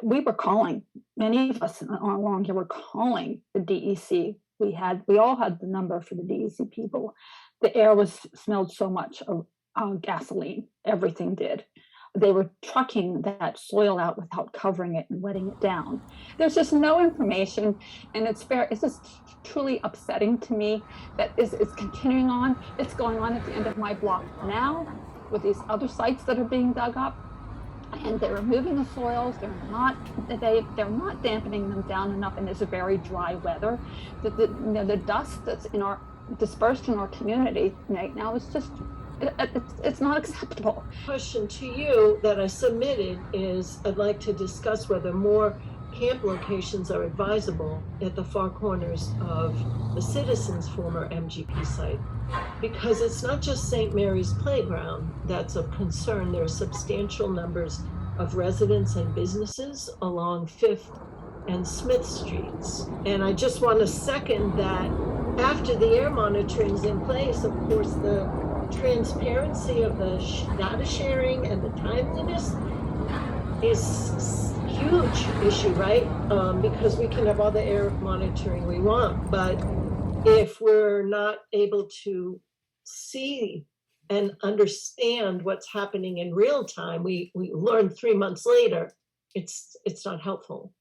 We were calling, many of us along here were calling the DEC. We all had the number for the DEC people. The air smelled so much of gasoline, everything did. They were trucking that soil out without covering it and wetting it down. There's just no information, and it's just truly upsetting to me that it's continuing on. It's going on at the end of my block now with these other sites that are being dug up, and they're removing the soils. They're not dampening them down enough, and there's a very dry weather. The dust that's dispersed in our community right now is just, it's not acceptable. Question to you that I submitted is, I'd like to discuss whether more camp locations are advisable at the far corners of the Citizens' former MGP site, because it's not just St. Mary's Playground that's of concern. There are substantial numbers of residents and businesses along 5th and Smith Streets. And I just want to second that after the air monitoring is in place, of course, the transparency of the data sharing and the timeliness is a huge issue, right? Because we can have all the air monitoring we want, but if we're not able to see and understand what's happening in real time, we learn 3 months later, it's not helpful.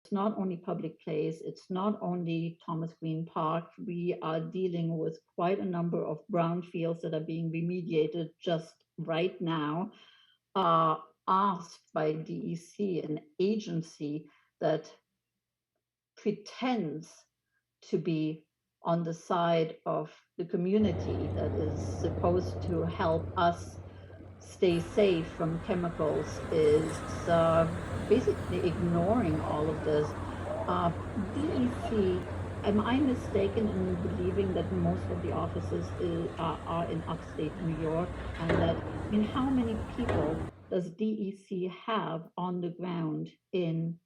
It's not only public place, it's not only Thomas Green Park. We are dealing with quite a number of brownfields that are being remediated just right now, asked by DEC, an agency that pretends to be on the side of the community, that is supposed to help us stay safe from chemicals, is basically ignoring all of this. DEC, am I mistaken in believing that most of the offices are in upstate New York? And that, I mean, how many people does DEC have on the ground in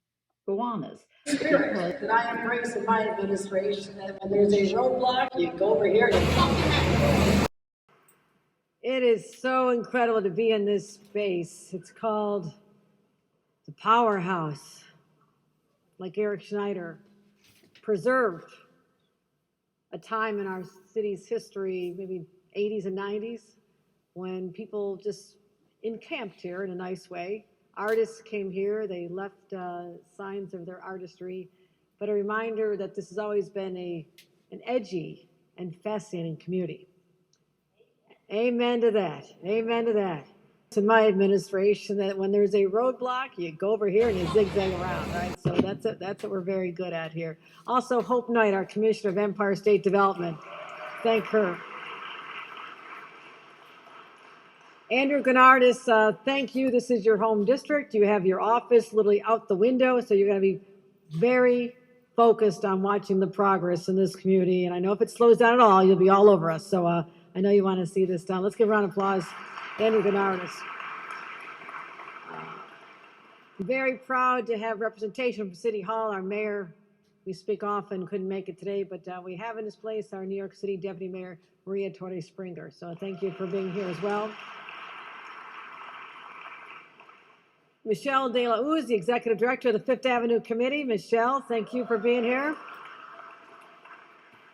Gowanus? Spirit that I embrace in my administration, that when there's a roadblock, you go over here and It is so incredible to be in this space. It's called the Powerhouse, like Eric Schneider preserved a time in our city's history, maybe 80s and 90s, when people just encamped here in a nice way. Artists came here, they left signs of their artistry, but a reminder that this has always been an edgy and fascinating community. Amen to that. Amen to that. It's in my administration that when there's a roadblock, you go over here and you zigzag around, right? So that's what we're very good at here. Also, Hope Knight, our Commissioner of Empire State Development. Thank her. Andrew Gennardis, thank you. This is your home district. You have your office literally out the window, so you're going to be very focused on watching the progress in this community. And I know if it slows down at all, you'll be all over us. So I know you want to see this done. Let's give a round of applause, Andrew Gennardis. Very proud to have representation from City Hall. Our mayor, we speak often, couldn't make it today, but we have in this place our New York City Deputy Mayor, Maria Torres Springer. So thank you for being here as well. Michelle De La Uz, the Executive Director of the Fifth Avenue Committee. Michelle, thank you for being here.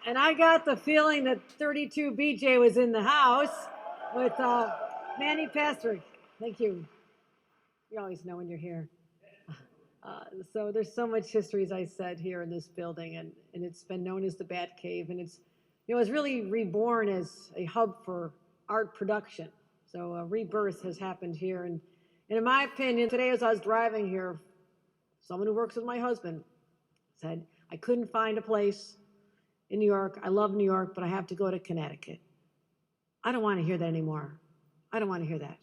And I got the feeling that 32 BJ was in the house with Manny Pastrick. Thank you. You always know when you're here. So there's so much history, as I said, here in this building, and it's been known as the Bat Cave, and it's really reborn as a hub for art production. So a rebirth has happened here, and in my opinion, today as I was driving here, someone who works with my husband said, I couldn't find a place in New York. I love New York, but I have to go to Connecticut. I don't want to hear that anymore. I don't want to hear that.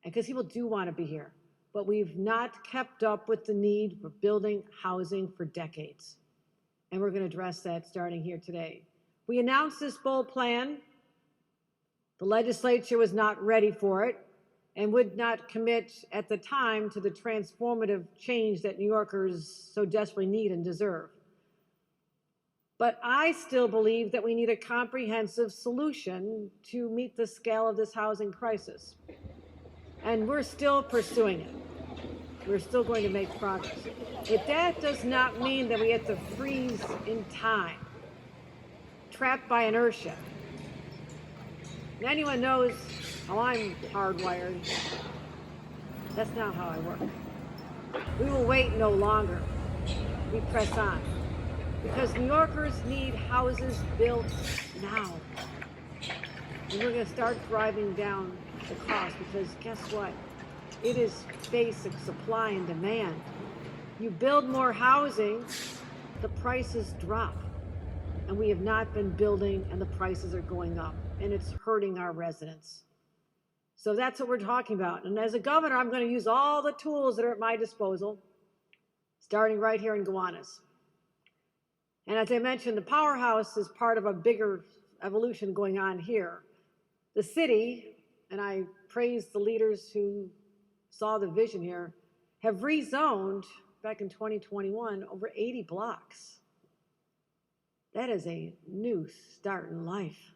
Because people do want to be here, but we've not kept up with the need for building housing for decades. And we're going to address that starting here today. We announced this bold plan. The legislature was not ready for it and would not commit at the time to the transformative change that New Yorkers so desperately need and deserve. But I still believe that we need a comprehensive solution to meet the scale of this housing crisis. And we're still pursuing it. We're still going to make progress. But that does not mean that we have to freeze in time, trapped by inertia. And anyone knows how I'm hardwired. That's not how I work. We will wait no longer. We press on. Because New Yorkers need houses built now. And we're going to start driving down the cost because guess what? It is basic supply and demand. You build more housing, the prices drop. And we have not been building and the prices are going up. And it's hurting our residents. So that's what we're talking about. And as a governor, I'm going to use all the tools that are at my disposal, starting right here in Gowanus. And as I mentioned, the powerhouse is part of a bigger evolution going on here. The city, and I praise the leaders who saw the vision here, have rezoned back in 2021 over 80 blocks. That is a new start in life.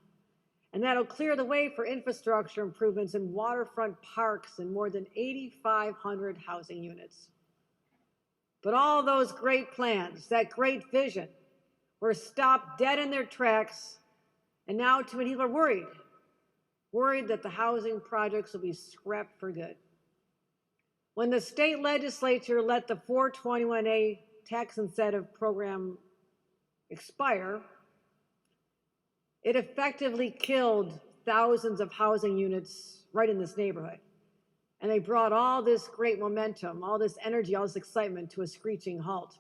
And that'll clear the way for infrastructure improvements in waterfront parks and more than 8,500 housing units. But all those great plans, that great vision, were stopped dead in their tracks, and now too many people are worried that the housing projects will be scrapped for good. When the state legislature let the 421A tax incentive program expire, it effectively killed thousands of housing units right in this neighborhood. And they brought all this great momentum, all this energy, all this excitement to a screeching halt.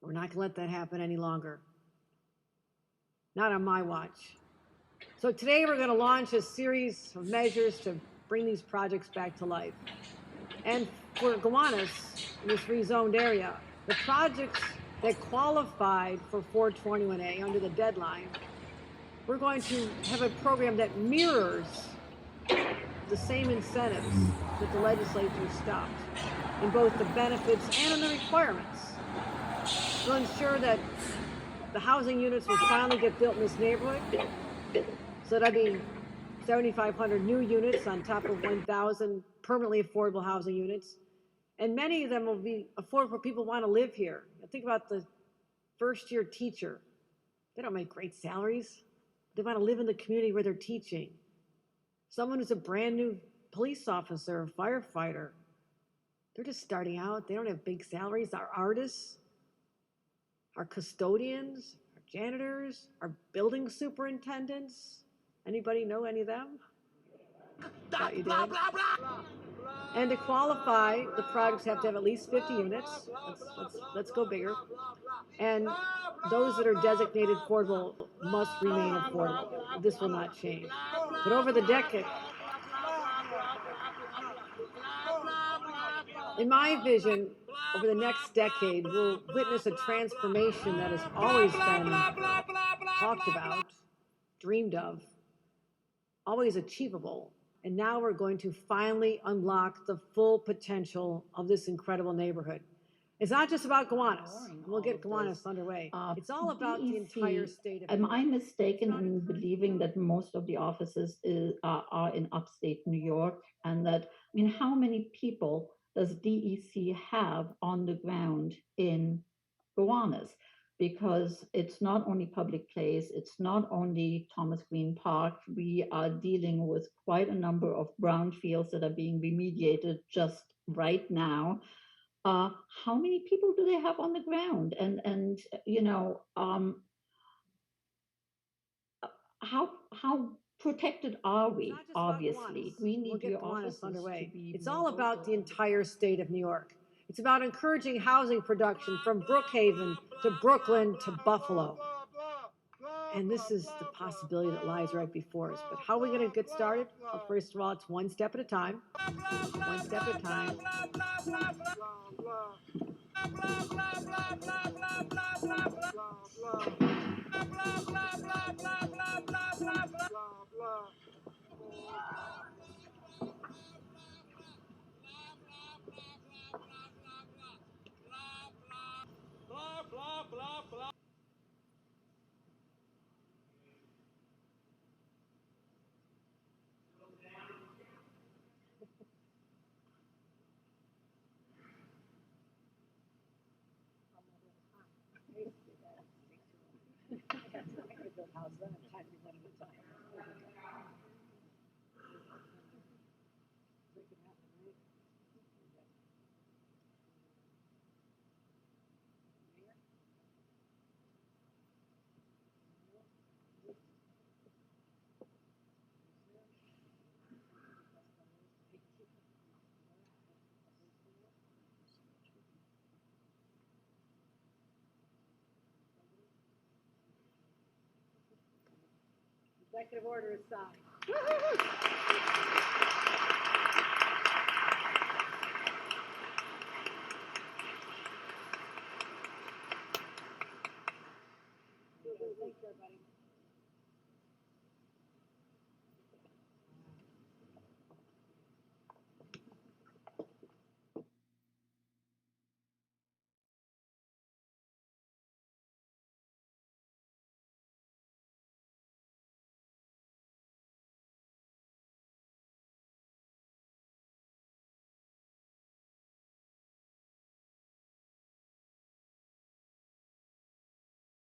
We're not going to let that happen any longer. Not on my watch. So today we're going to launch a series of measures to bring these projects back to life. And for Gowanus, in this rezoned area, the projects that qualified for 421A under the deadline, we're going to have a program that mirrors the same incentives that the legislature stopped in both the benefits and in the requirements. We'll ensure that the housing units will finally get built in this neighborhood. So that'd be 7,500 new units on top of 1,000 permanently affordable housing units. And many of them will be affordable for people who want to live here. Think about the first-year teacher. They don't make great salaries. They want to live in the community where they're teaching. Someone who's a brand new police officer or firefighter, they're just starting out. They don't have big salaries. Our artists, our custodians, our janitors, our building superintendents. Anybody know any of them? Thought you did. And to qualify, the projects have to have at least 50 units. Let's go bigger. And those that are designated affordable must remain affordable. This will not change. But over the decade, in my vision, over the next decade, we'll witness a transformation that has always been talked about, dreamed of, always achievable. And now we're going to finally unlock the full potential of this incredible neighborhood. It's not just about Gowanus. We'll get Gowanus underway. It's all about the entire state of New York. Am I mistaken in believing that most of the offices are in upstate New York? And that, I mean, how many people does DEC have on the ground in Gowanus? Because it's not only public place, it's not only Thomas Green Park. We are dealing with quite a number of brownfields that are being remediated just right now. How many people do they have on the ground? And you know, how protected are we? Obviously, we need your offices underway. It's all about the entire state of New York. It's about encouraging housing production from Brookhaven to Brooklyn to Buffalo. And this is the possibility that lies right before us. But how are we going to get started? Well, first of all, it's one step at a time. One step at a time. Executive order is signed.